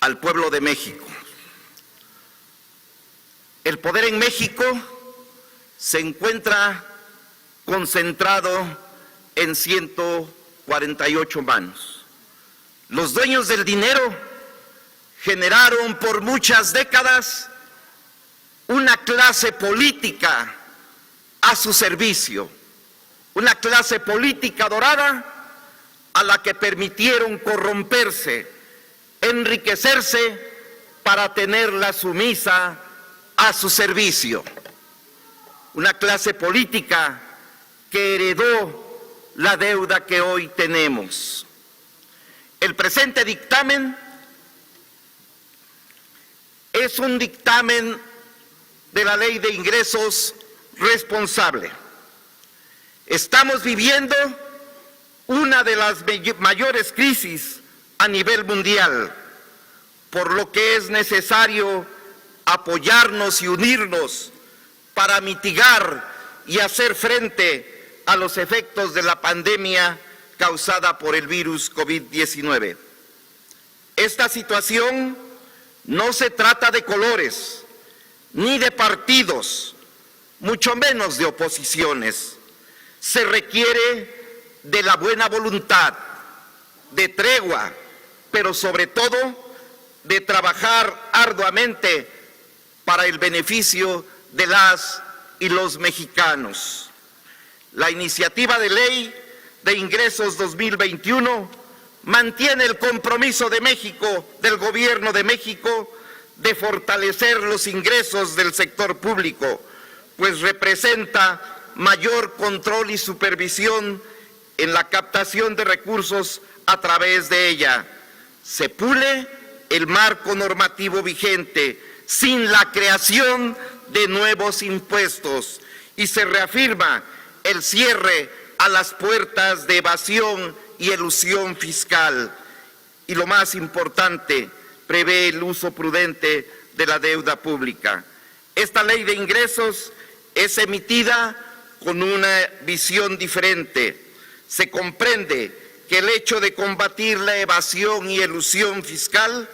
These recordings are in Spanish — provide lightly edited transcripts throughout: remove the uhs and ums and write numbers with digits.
al pueblo de México. El poder en México se encuentra concentrado en 148 manos. Los dueños del dinero generaron por muchas décadas una clase política a su servicio, una clase política dorada a la que permitieron corromperse, enriquecerse para tenerla sumisa a su servicio. Una clase política que heredó la deuda que hoy tenemos. El presente dictamen es un dictamen de la Ley de Ingresos responsable. Estamos viviendo una de las mayores crisis a nivel mundial, por lo que es necesario apoyarnos y unirnos para mitigar y hacer frente a los efectos de la pandemia causada por el virus COVID-19. Esta situación no se trata de colores, ni de partidos, mucho menos de oposiciones. Se requiere de la buena voluntad, de tregua, pero sobre todo de trabajar arduamente para el beneficio de las y los mexicanos. La iniciativa de ley de ingresos 2021 mantiene el compromiso de México, del Gobierno de México, de fortalecer los ingresos del sector público, pues representa mayor control y supervisión en la captación de recursos a través de ella. Se pule el marco normativo vigente sin la creación de nuevos impuestos y se reafirma el cierre a las puertas de evasión y elusión fiscal. Y lo más importante, prevé el uso prudente de la deuda pública. Esta ley de ingresos es emitida con una visión diferente. Se comprende que el hecho de combatir la evasión y elusión fiscal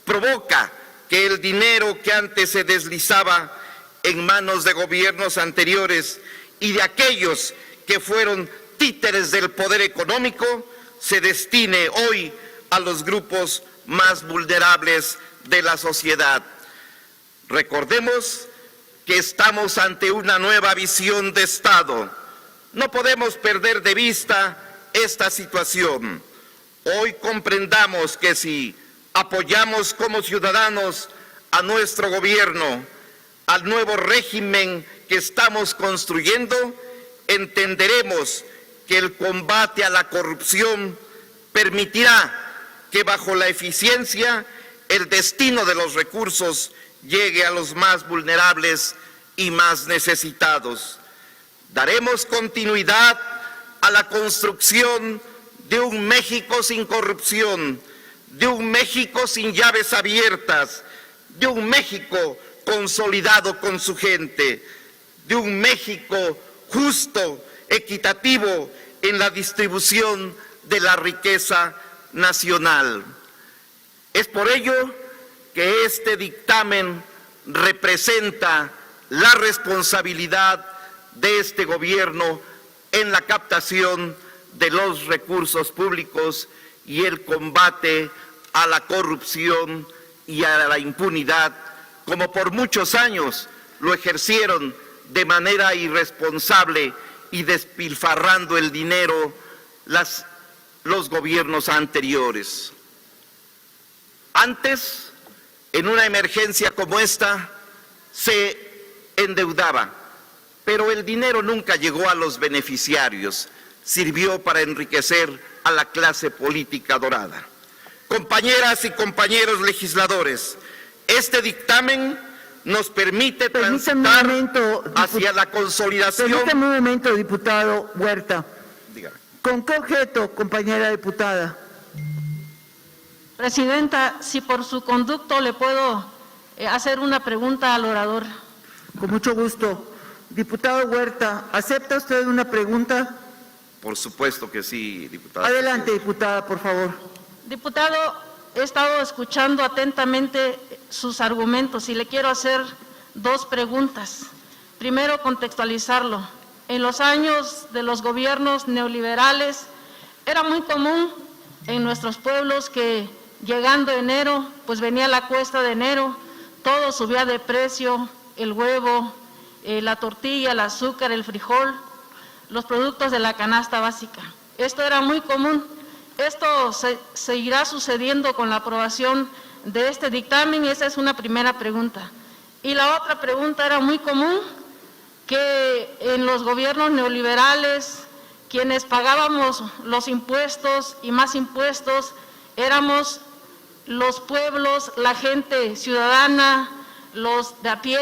provoca que el dinero que antes se deslizaba en manos de gobiernos anteriores y de aquellos que fueron títeres del poder económico se destine hoy a los grupos más vulnerables de la sociedad. Recordemos que estamos ante una nueva visión de Estado. No podemos perder de vista esta situación. Hoy comprendamos que si apoyamos como ciudadanos a nuestro gobierno, al nuevo régimen que estamos construyendo, entenderemos que el combate a la corrupción permitirá que bajo la eficiencia el destino de los recursos llegue a los más vulnerables y más necesitados. Daremos continuidad a la construcción de un México sin corrupción, de un México sin llaves abiertas, de un México consolidado con su gente, de un México justo, equitativo en la distribución de la riqueza nacional. Es por ello que este dictamen representa la responsabilidad de este gobierno en la captación de los recursos públicos y el combate a la corrupción y a la impunidad, como por muchos años lo ejercieron de manera irresponsable y despilfarrando el dinero los gobiernos anteriores. Antes, en una emergencia como esta, se endeudaba, pero el dinero nunca llegó a los beneficiarios, sirvió para enriquecer a la clase política dorada. Compañeras y compañeros legisladores, este dictamen nos permite transitar hacia la consolidación. Permítame un momento, diputado Huerta. Dígame. ¿Con qué objeto, compañera diputada? Presidenta, si por su conducto le puedo hacer una pregunta al orador. Con mucho gusto. Diputado Huerta, ¿acepta usted una pregunta? Por supuesto que sí, diputada. Adelante, diputada, por favor. Diputado, he estado escuchando atentamente sus argumentos y le quiero hacer dos preguntas. Primero, contextualizarlo. En los años de los gobiernos neoliberales era muy común en nuestros pueblos que llegando enero, pues venía la cuesta de enero, todo subía de precio, el huevo, la tortilla, el azúcar, el frijol, los productos de la canasta básica. Esto era muy común. Esto seguirá sucediendo con la aprobación de este dictamen y esa es una primera pregunta. Y la otra pregunta, era muy común que en los gobiernos neoliberales quienes pagábamos los impuestos y más impuestos éramos los pueblos, la gente ciudadana, los de a pie,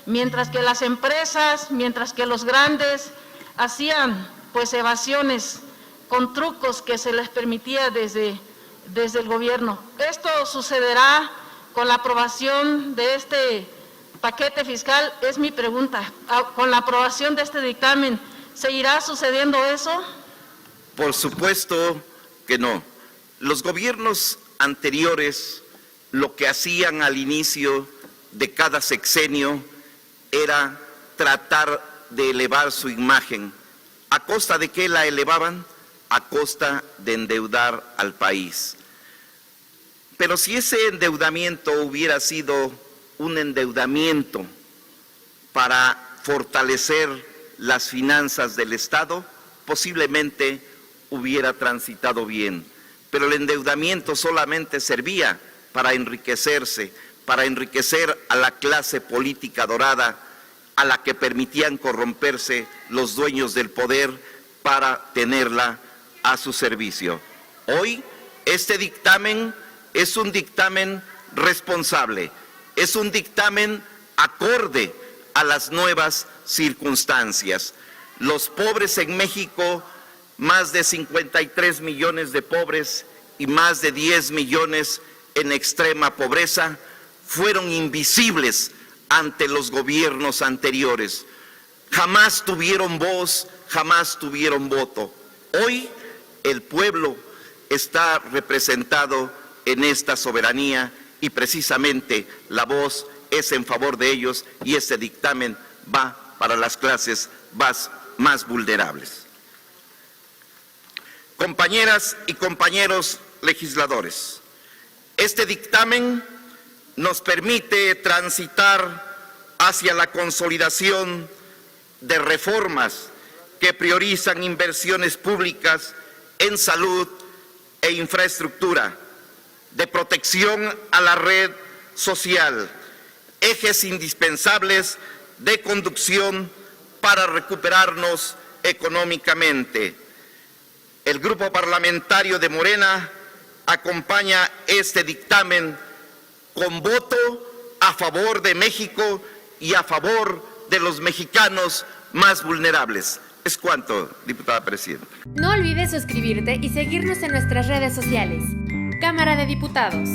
mientras que las empresas, mientras que los grandes hacían pues evasiones con trucos que se les permitía desde el gobierno. Esto sucederá con la aprobación de este paquete fiscal, es mi pregunta. Con la aprobación de este dictamen, ¿seguirá sucediendo eso? Por supuesto que no. Los gobiernos anteriores lo que hacían al inicio de cada sexenio era tratar de elevar su imagen. ¿A costa de qué la elevaban? A costa de endeudar al país. Pero si ese endeudamiento hubiera sido un endeudamiento para fortalecer las finanzas del Estado, posiblemente hubiera transitado bien. Pero el endeudamiento solamente servía para enriquecerse, para enriquecer a la clase política dorada, a la que permitían corromperse los dueños del poder para tenerla a su servicio. Hoy, este dictamen es un dictamen responsable, es un dictamen acorde a las nuevas circunstancias. Los pobres en México, más de 53 millones de pobres y más de 10 millones en extrema pobreza, fueron invisibles ante los gobiernos anteriores. Jamás tuvieron voz, jamás tuvieron voto. Hoy el pueblo está representado en esta soberanía y precisamente la voz es en favor de ellos y este dictamen va para las clases más vulnerables. Compañeras y compañeros legisladores, este dictamen nos permite transitar hacia la consolidación de reformas que priorizan inversiones públicas en salud e infraestructura, de protección a la red social, ejes indispensables de conducción para recuperarnos económicamente. El Grupo Parlamentario de Morena acompaña este dictamen con voto a favor de México y a favor de los mexicanos más vulnerables. Es cuanto, diputada presidenta. No olvides suscribirte y seguirnos en nuestras redes sociales. Cámara de Diputados.